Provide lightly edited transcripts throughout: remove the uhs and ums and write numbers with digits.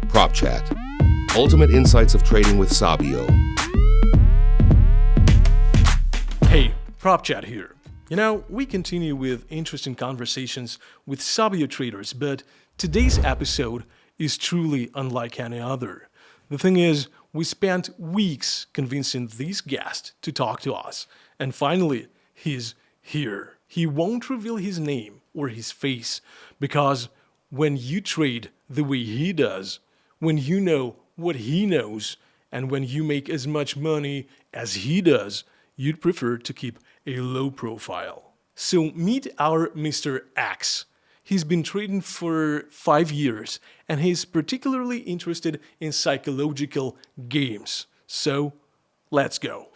Prop Chat. Ultimate insights of trading with Sabio. Hey, Prop Chat here. We continue with interesting conversations with Sabio traders, but today's episode is truly unlike any other. The thing is, we spent weeks convincing this guest to talk to us, and finally, he's here. He won't reveal his name or his face, because when you trade the way he does, when you know what he knows, and when you make as much money as he does, you'd prefer to keep a low profile. So meet our Mr. X. He's been trading for 5 years and he's particularly interested in psychological games. So let's go.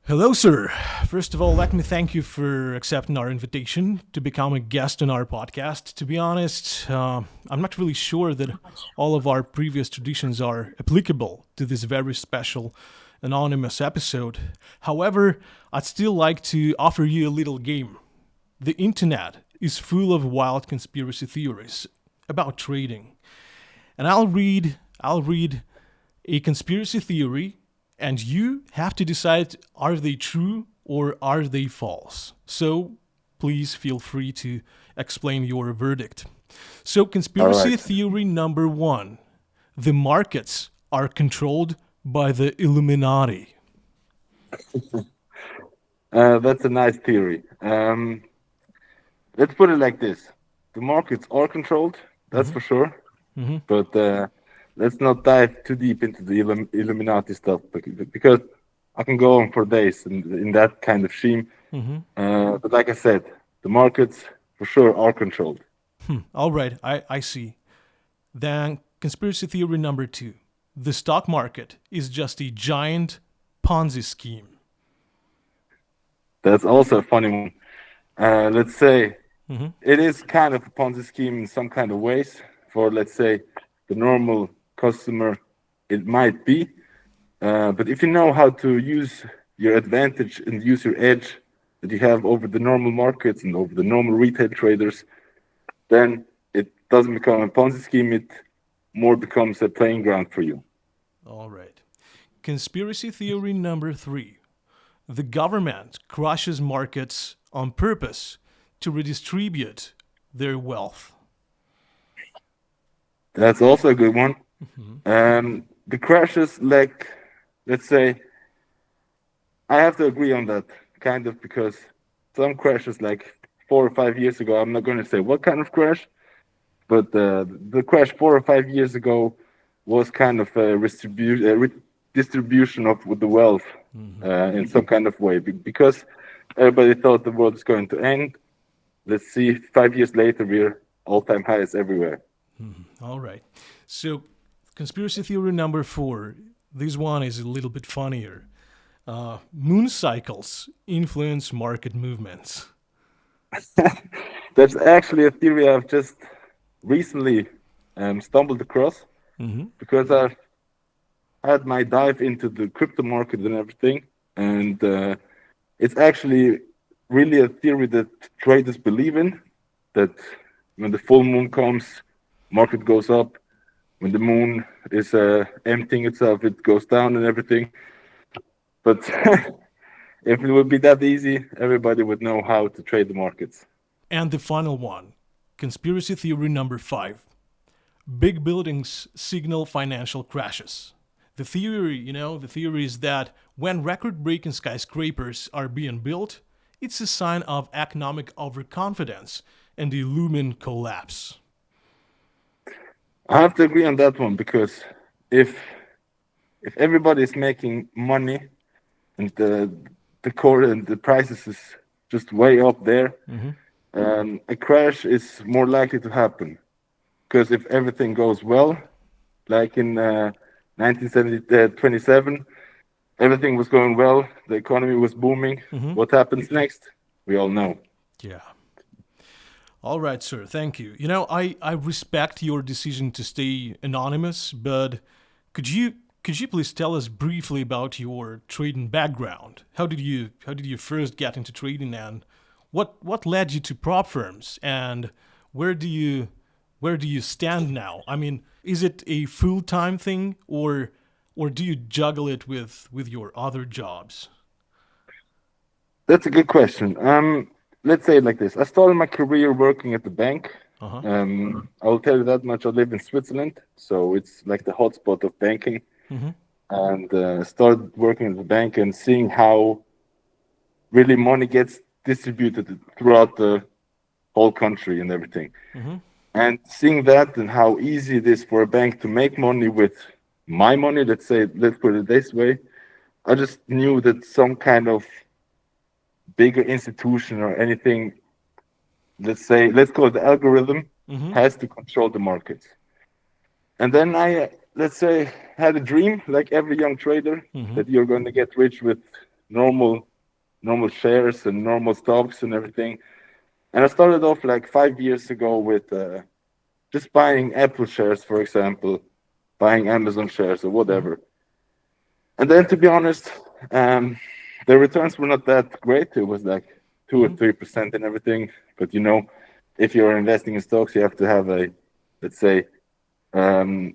Hello, sir. First of all, let me thank you for accepting our invitation to become a guest on our podcast. To be honest, I'm not really sure that all of our previous traditions are applicable to this very special anonymous episode. However, I'd still like to offer you a little game. The internet is full of wild conspiracy theories about trading. And I'll read a conspiracy theory and you have to decide, are they true or are they false? So please feel free to explain your verdict. So conspiracy theory number 1. The markets are controlled by the Illuminati. That's a nice theory. Let's put it like this. The markets are controlled, that's for sure. But let's not dive too deep into the Illuminati stuff because I can go on for days in that kind of scheme. But like I said, the markets for sure are controlled. All right, I see. Then conspiracy theory number 2. The stock market is just a giant Ponzi scheme. That's also a funny one. Let's say it is kind of a Ponzi scheme in some kind of ways. For, let's say, the normal customer, it might be. But if you know how to use your advantage and use your edge that you have over the normal markets and over the normal retail traders, then it doesn't become a Ponzi scheme. It more becomes a playing ground for you. All right. Conspiracy theory number 3. The government crushes markets on purpose to redistribute their wealth. That's also a good one. The crashes, like, let's say, I have to agree on that, kind of, because some crashes, like 4 or 5 years ago, I'm not going to say what kind of crash, but the crash 4 or 5 years ago was kind of a distribution of the wealth in some kind of way, because everybody thought the world is going to end. Let's see, 5 years later, we're all-time highs everywhere. All right. So, conspiracy theory number 4. This one is a little bit funnier. Moon cycles influence market movements. That's actually a theory I've just recently stumbled across because I've had my dive into the crypto market and everything. And it's actually really a theory that traders believe in, that when the full moon comes, market goes up. When the moon is emptying itself, it goes down and everything. But if it would be that easy, everybody would know how to trade the markets. And the final one, conspiracy theory number 5. Big buildings signal financial crashes. The theory is that when record-breaking skyscrapers are being built, it's a sign of economic overconfidence and the looming collapse. I have to agree on that one because if everybody is making money and the core and the prices is just way up there, a crash is more likely to happen. Because if everything goes well, like in 1927, everything was going well, the economy was booming. What happens next? We all know. Yeah. All right, sir. Thank you. I respect your decision to stay anonymous, but could you please tell us briefly about your trading background? How did you first get into trading, and what led you to prop firms, and where do you where do you stand now? I mean, is it a full-time thing, or do you juggle it with your other jobs? That's a good question. Let's say it like this. I started my career working at the bank. Uh-huh. I will tell you that much. I live in Switzerland, so it's like the hotspot of banking. Mm-hmm. And started working at the bank and seeing how really money gets distributed throughout the whole country and everything. Mm-hmm. And seeing that and how easy it is for a bank to make money with my money, let's put it this way, I just knew that some kind of bigger institution or anything, let's call it the algorithm, Mm-hmm. has to control the markets. And then let's say, had a dream, like every young trader, Mm-hmm. that you're going to get rich with normal, normal shares and normal stocks and everything. And I started off like 5 years ago with just buying Apple shares, for example, buying Amazon shares or Mm-hmm. whatever. And then, to be honest, um, the returns were not that great. It was like 2 or 3% and everything. But if you're investing in stocks, you have to have let's say, um,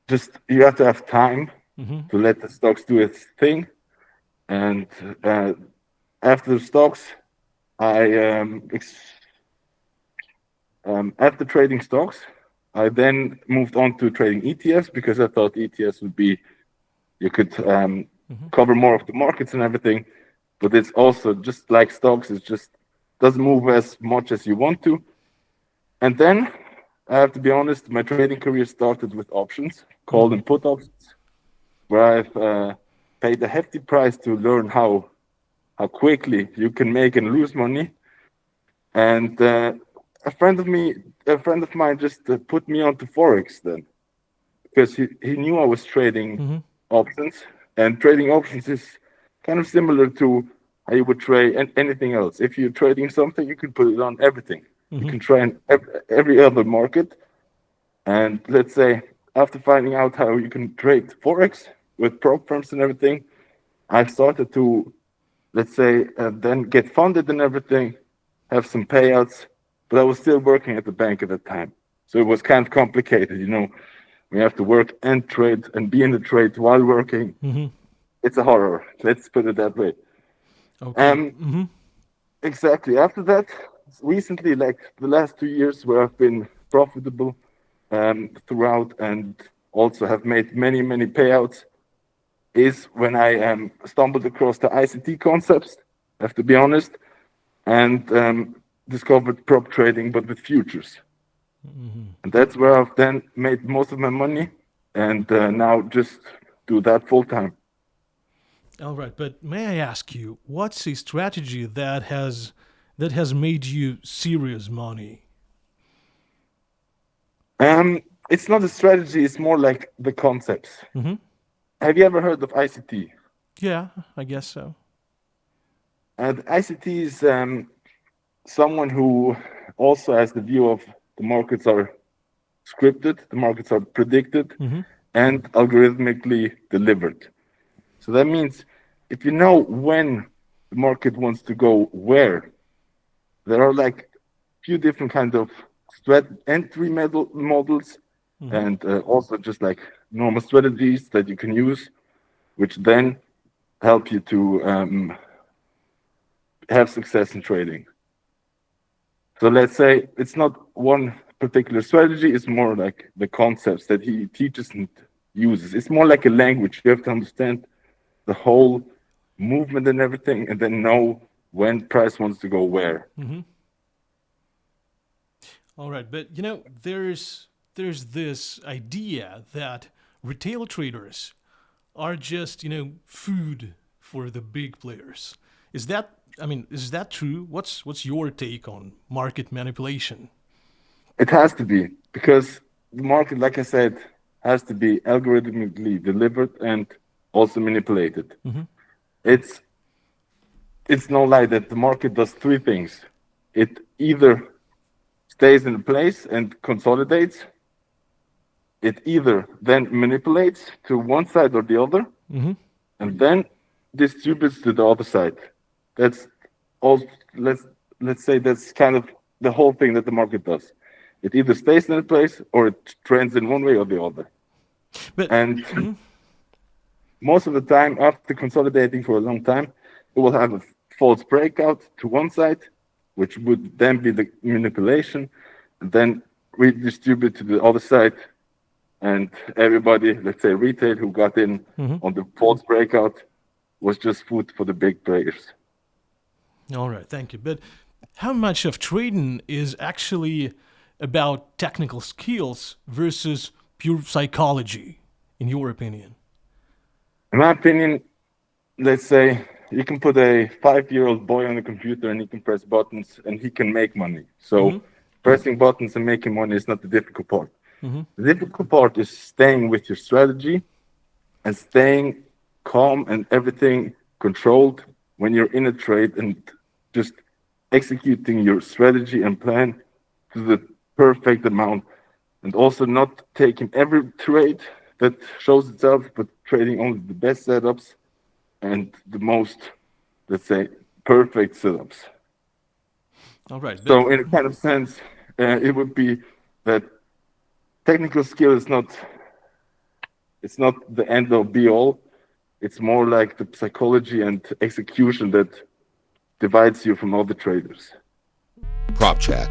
just you have to have time Mm-hmm. to let the stocks do its thing. And uh, after the stocks, after trading stocks, I then moved on to trading ETFs because I thought ETFs would be you could Mm-hmm. cover more of the markets and everything, but it's also just like stocks. It just doesn't move as much as you want to. And then I have to be honest, my trading career started with options, call Mm-hmm. and put options, where I've paid a hefty price to learn how quickly you can make and lose money. And a friend of mine, just put me onto forex then, because he knew I was trading Mm-hmm. options, and trading options is kind of similar to how you would trade anything else. If you're trading something, you can put it on everything. You Mm-hmm. can try on every other market. And let's say after finding out how you can trade forex with prop firms and everything, I started to, let's say, then get funded and everything, have some payouts, but I was still working at the bank at the time. So it was kind of complicated. We have to work and trade and be in the trade while working. Mm-hmm. It's a horror. Let's put it that way. Okay. Um, Mm-hmm. exactly. After that, recently, like the last 2 years, where I've been profitable throughout and also have made many, many payouts, is when I stumbled across the ICT concepts. I have to be honest, and discovered prop trading, but with futures. Mm-hmm. And that's where I've then made most of my money, and now just do that full time. All right, but may I ask you, what's a strategy that has made you serious money? It's not a strategy; it's more like the concepts. Mm-hmm. Have you ever heard of ICT? Yeah, I guess so. And ICT is someone who also has the view of the markets are scripted, the markets are predicted, Mm-hmm. and algorithmically delivered. So that means if you know when the market wants to go where, there are like few different kind of entry models Mm-hmm. and also just like normal strategies that you can use, which then help you to have success in trading. So let's say it's not one particular strategy, it's more like the concepts that he teaches and uses. It's more like a language. You have to understand the whole movement and everything, and then know when price wants to go where. Mm-hmm. All right, but there's this idea that retail traders are just food for the big players. Is that true? What's your take on market manipulation? It has to be because the market, like I said, has to be algorithmically delivered and also manipulated. Mm-hmm. It's it's no lie that the market does three things. It either stays in place and consolidates. It either then manipulates to one side or the other, Mm-hmm. and then distributes to the other side. That's all. Let's say that's kind of the whole thing that the market does. it either stays in a place or it trends in one way or the other. But And most of the time, after consolidating for a long time, it will have a false breakout to one side, which would then be the manipulation, and then redistribute to the other side. And everybody, let's say retail, who got in on the false breakout was just food for the big players. all right, thank you. But how much of trading is actually about technical skills versus pure psychology, in your opinion? In my opinion, let's say you can put a 5-year-old boy on a computer and he can press buttons and he can make money. So pressing buttons and making money is not the difficult part. The difficult part is staying with your strategy and staying calm and everything controlled when you're in a trade and just executing your strategy and plan to the perfect amount, and also not taking every trade that shows itself, but trading only the best setups and the most, let's say, perfect setups. All right, but So, in a kind of sense, it would be that technical skill is not, it's not the end all be all. It's more like the psychology and execution that divides you from other traders. Prop Chat.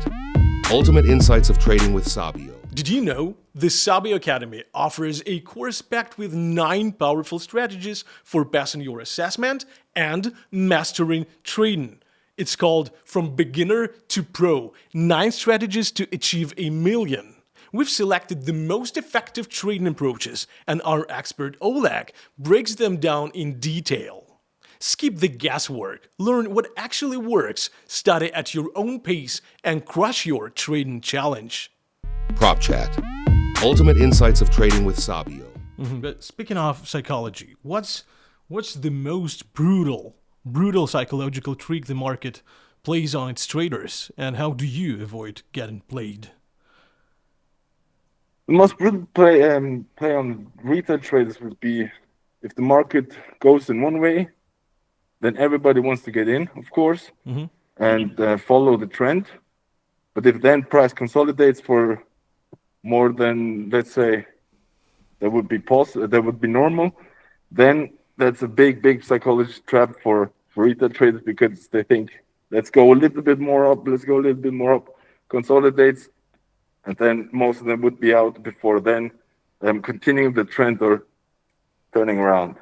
Ultimate insights of trading with Sabio. did you know the Sabio Academy offers a course packed with 9 powerful strategies for passing your assessment and mastering trading? It's called From Beginner to Pro, 9 strategies to achieve a million. We've selected the most effective trading approaches, and our expert Oleg breaks them down in detail. Skip the guesswork, learn what actually works, study at your own pace, and crush your trading challenge. Prop Chat. Ultimate insights of trading with Sabio. But speaking of psychology, what's the most brutal psychological trick the market plays on its traders, and how do you avoid getting played? The most brutal play on retail traders would be if the market goes in one way, then everybody wants to get in, of course, and follow the trend. But if then price consolidates for more than, let's say, that would be normal, then that's a big psychology trap for retail traders, because they think, let's go a little bit more up, consolidates, and then most of them would be out before then continuing the trend or turning around.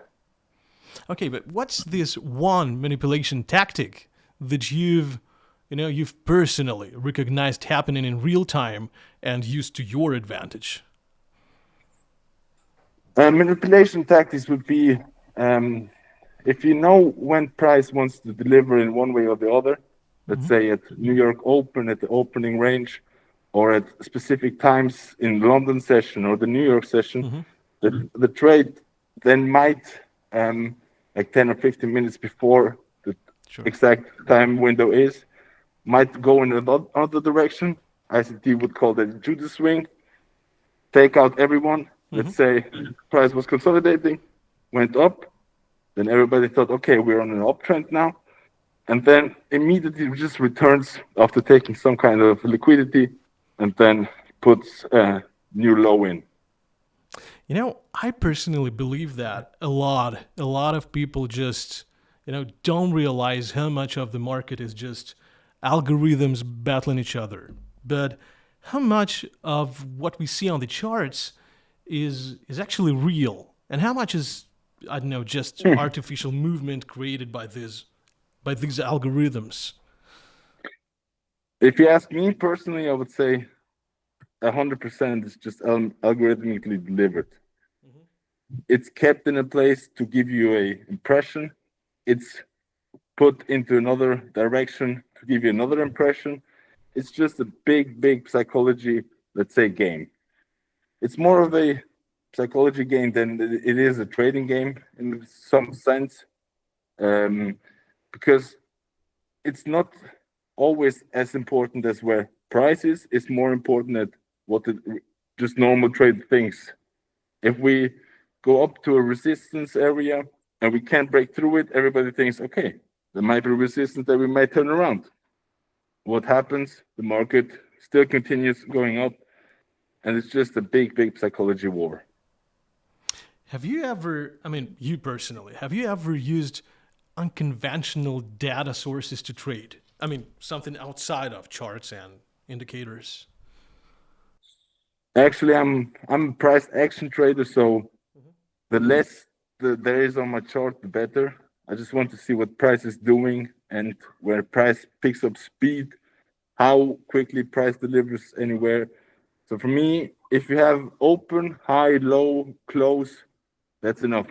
Okay, but what's this one manipulation tactic that you've personally recognized happening in real time and used to your advantage? Manipulation tactics would be if you know when price wants to deliver in one way or the other, let's say at New York Open, at the opening range, or at specific times in the London session or the New York session, the trade then might, like 10 or 15 minutes before the exact time window is, might go in another direction. ICT would call that Judas swing. Take out everyone. Let's say price was consolidating, went up, then everybody thought, okay, we're on an uptrend now, and then immediately it just returns after taking some kind of liquidity, and then puts a new low in. I personally believe that a lot of people just, don't realize how much of the market is just algorithms battling each other. But how much of what we see on the charts is actually real, and how much is, I don't know, just artificial movement created by these algorithms? If you ask me personally, I would say 100% is just algorithmically delivered. It's kept in a place to give you a impression. It's put into another direction to give you another impression. It's just a big psychology, let's say, game. It's more of a psychology game than it is a trading game in some sense, because it's not always as important as where price is. It's more important at what just normal trade thinks. If we go up to a resistance area and we can't break through it, everybody thinks, okay, there might be resistance that we might turn around. What happens? The market still continues going up, and it's just a big, big psychology war. Have you ever, I mean, you personally, have you ever used unconventional data sources to trade? I mean, something outside of charts and indicators. Actually, I'm a price action trader, so the less there is on my chart, the better. I just want to see what price is doing and where price picks up speed, how quickly price delivers anywhere. So for me, if you have open, high, low, close, that's enough.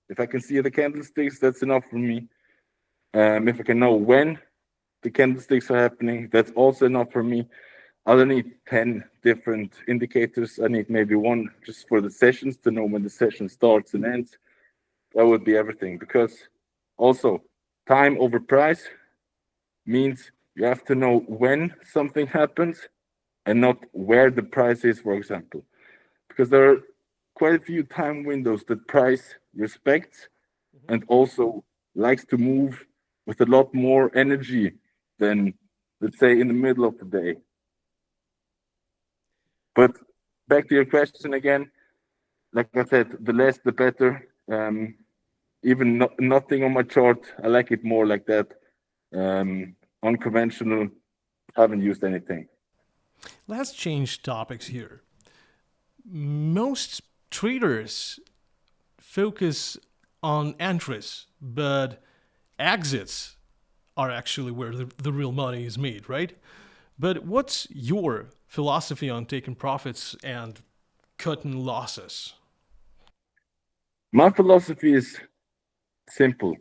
If I can see the candlesticks, that's enough for me. If I can know when the candlesticks are happening, that's also enough for me. I don't need 10 different indicators. I need maybe one just for the sessions to know when the session starts and ends. That would be everything. Because also, time over price means you have to know when something happens and not where the price is, for example. Because there are quite a few time windows that price respects and also likes to move with a lot more energy than, let's say, in the middle of the day. But back to your question again, like I said, the less the better. Even nothing on my chart, I like it more like that. Unconventional, haven't used anything. Let's change topics here. Most traders focus on entries, but exits are actually where the real money is made, right? But what's your philosophy on taking profits and cutting losses? My philosophy is simple.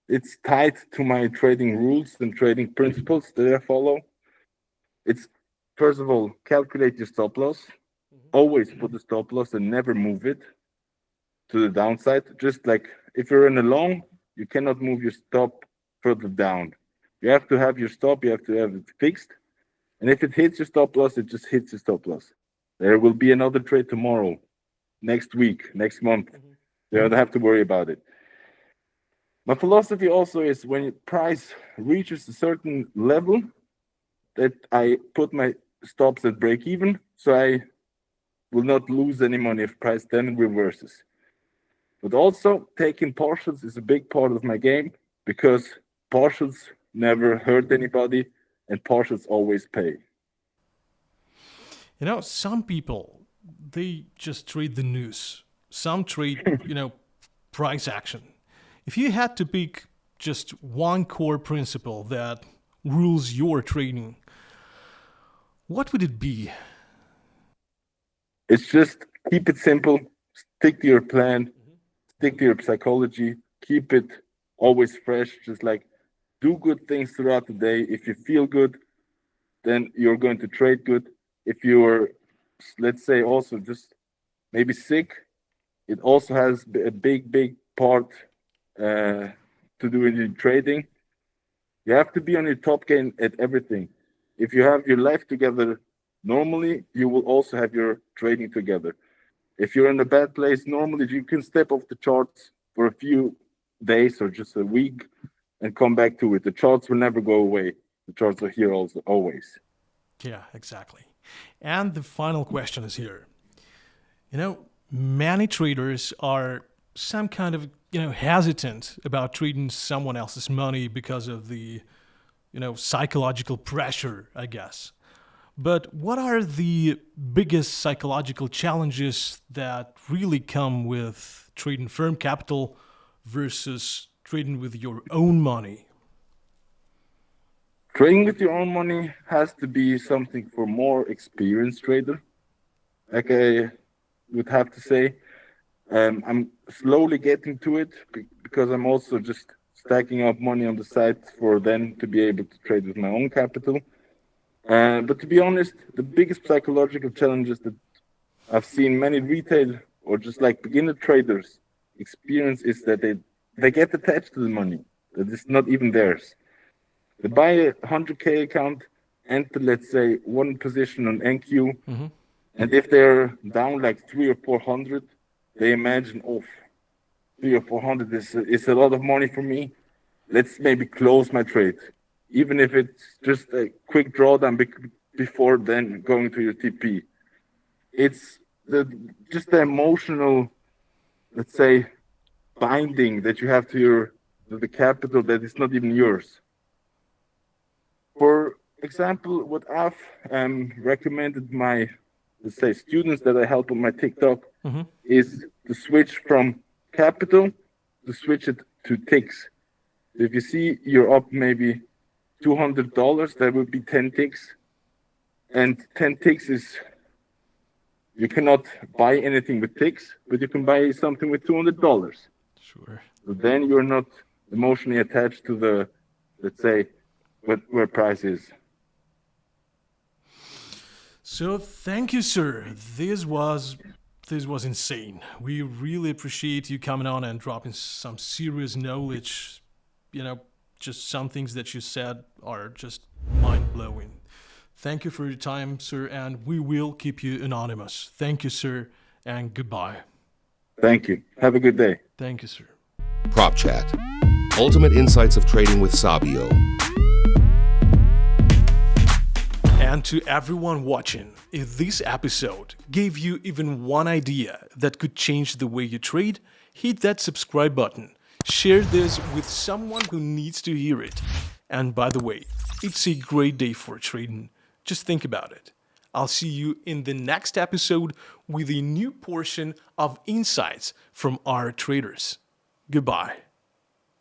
It's tied to my trading rules and trading principles that I follow. It's first of all, calculate your stop loss. Always put the stop loss and never move it to the downside. Just like if you're in a long, you cannot move your stop further down. You have to have your stop, you have to have it fixed. And if it hits your stop loss, it just hits your stop loss. There will be another trade tomorrow, next week, next month. You don't have to worry about it. My philosophy also is when price reaches a certain level, that I put my stops at break even, so I will not lose any money if price then reverses. But also taking partials is a big part of my game because partials never hurt anybody and partials always pay. You know, some people, they just trade the news. Some trade, price action. If you had to pick just one core principle that rules your trading, what would it be? It's just keep it simple, stick to your plan, stick to your psychology, keep it always fresh, just like do good things throughout the day. If you feel good, then you're going to trade good. If you're, let's say, also just maybe sick, it also has a big, big part to do in your trading. You have to be on your top game at everything. If you have your life together normally, you will also have your trading together. If you're in a bad place, normally you can step off the charts for a few days or just a week and come back to it. The charts will never go away. The charts are here also always. Yeah, exactly. And the final question is here. Many traders are some kind of, hesitant about trading someone else's money because of the, psychological pressure, I guess. But what are the biggest psychological challenges that really come with trading firm capital versus trading with your own money? Trading with your own money has to be something for more experienced trader. Like I would have to say, I'm slowly getting to it because I'm also just stacking up money on the side for then to be able to trade with my own capital. But to be honest, the biggest psychological challenges that I've seen many retail or just like beginner traders experience is that they get attached to the money. That it's not even theirs. They buy a 100K account, enter, let's say, one position on NQ, and if they're down like 300 or 400, they imagine, oh, 300 or 400 is a lot of money for me. Let's maybe close my trade. Even if it's just a quick drawdown, before then going to your TP. It's just the emotional, let's say, binding that you have to the capital that is not even yours. For example, what I've recommended my, let's say, students that I help on my TikTok is to switch from capital to switch it to ticks. If you see you're up maybe $200, that would be 10 ticks. And 10 ticks is, you cannot buy anything with ticks, but you can buy something with $200. Sure. So then you're not emotionally attached to the, let's say, where price is. So thank you, sir. This was insane. We really appreciate you coming on and dropping some serious knowledge. Just some things that you said are just mind-blowing. Thank you for your time, sir, and we will keep you anonymous. Thank you, sir, and goodbye. Thank you. Have a good day. Thank you, sir. Prop Chat. Ultimate insights of trading with Sabio. And to everyone watching, if this episode gave you even one idea that could change the way you trade, hit that subscribe button. Share this with someone who needs to hear it. And by the way, it's a great day for trading. Just think about it. I'll see you in the next episode with a new portion of insights from our traders. Goodbye.